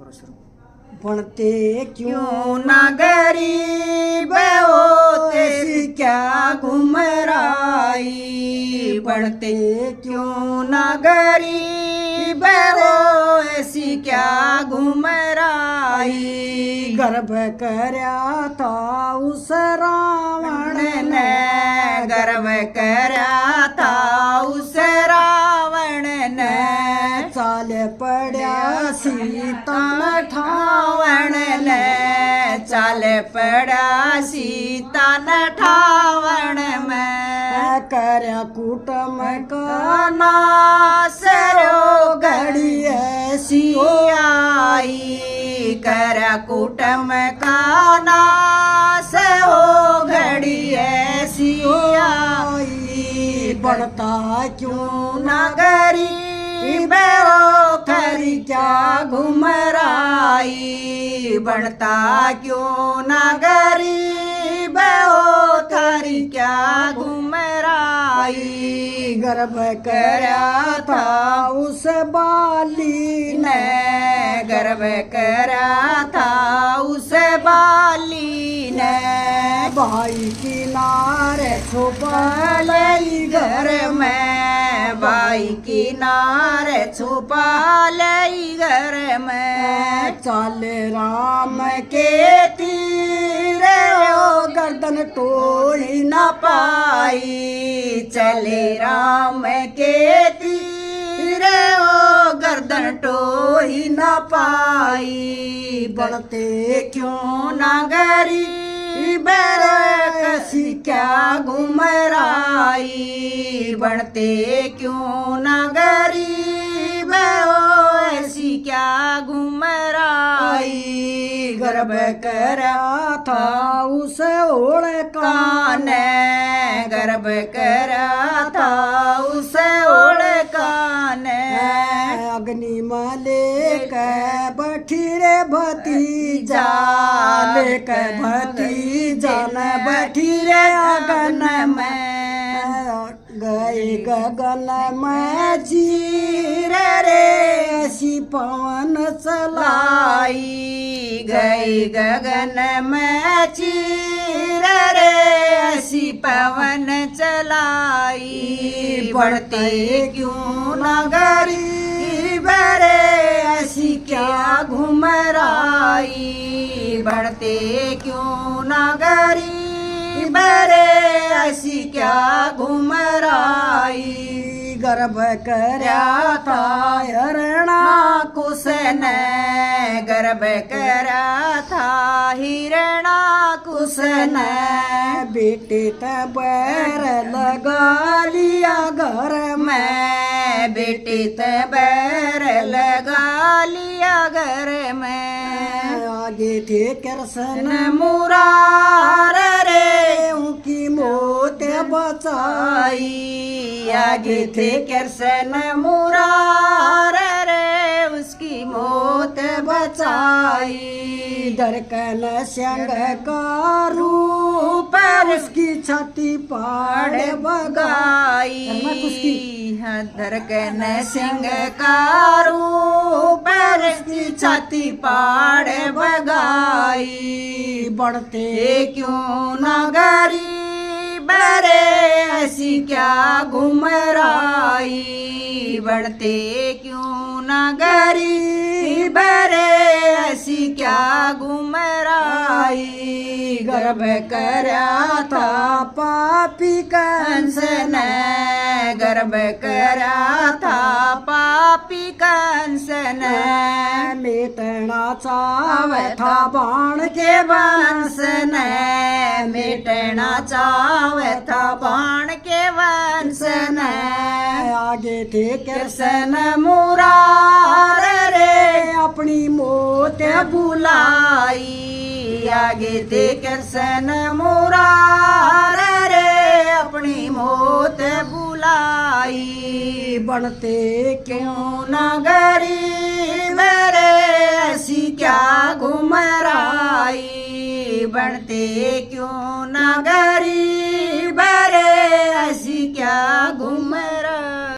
करो शुरू। बनते क्यों ना गरीब होते सी क्या घुमराई, बनते क्यों ना गरीब हो ऐसी क्या घुमराई। गर्भ करया था उस रावण ने, गर्भ करया था उस रावण ने, चाल पड़ा सीता ठावण ने, चाल पड़ा सीता ठावण में। करया कुटुम का नाश रो घड़ी ऐसी आई, करया कुटुम का नाश हो घड़ी ऐसी आई। बढ़ता क्यों ना गरीब हो खरी क्या घुमराई, बढ़ता क्यों ना गरीब हो थारी क्या घुमराई। गर्भ करया था उस बाली ने, गर्भ करया था उस बाली ने, भाई किनारे छुपा लई घर में, भाई किनारे छुपा लई घर में। चल राम के तीर ओ गर्दन तोड़ी न पाई, चले राम के तीर ओ गर्दन तोड़ी न पाई। बढ़ते क्यों ना गरीब कसी क्या घुमराई, बढ़ते क्यों ना गरीब हो ऐसी क्या घुमराई। गर्भ करया था उस ओढ़ काने, गर्भ करया था उस ओढ़ काने। अग्नि मले के बैठी रे भतीजा, लेके भतीजा न बैठी रे अगन में। गए गगन में चीर रे ऐसी पवन चलाई, गए गगन में चीर रे ऐसी पवन चलाई। बढ़ते क्यों ना गरीब रे ऐसी क्या घुमराई, बढ़ते क्यों ना गरीब रे ऐसी क्या घुमराई। गर्भ करया था हिरणा कुश ने, गर्भ करया था हिरणा कुश ने, बेटे तैर लगा लिया घर में, बेटे तैर लगा लिया घर में। आगे थे कृष्ण मुरार रे उनकी मौत बचाई, आगे थे कृष्ण मुरार रे उसकी मौत बचाई। दरकन संग का रूप उसकी छाती पाड़ बगाई, दरकन सिंह का रूप उसकी छाती पाड़ बगाई। बढ़ते क्यों ना गरीब रे ऐसी क्या घुमराई, बढ़ते क्यों ना गरीब रे ऐसी क्या घुमराई। गर्भ करया था पापी कंस ने, गर्भ करया था पापी कंस ने, मिटना चावे था बाण के वंश ने, मिटना चावे था बाण के वंश ने। आगे थे कृष्ण मुरार रे अपनी मौत बुलाई, आगे थे कृष्ण मुरार रे अपनी मौत बुलाई। बनते क्यों ना गरीब रे ऐसी क्या घुमराई, बनते क्यों ना गरीब रे ऐसी क्या घुमराई।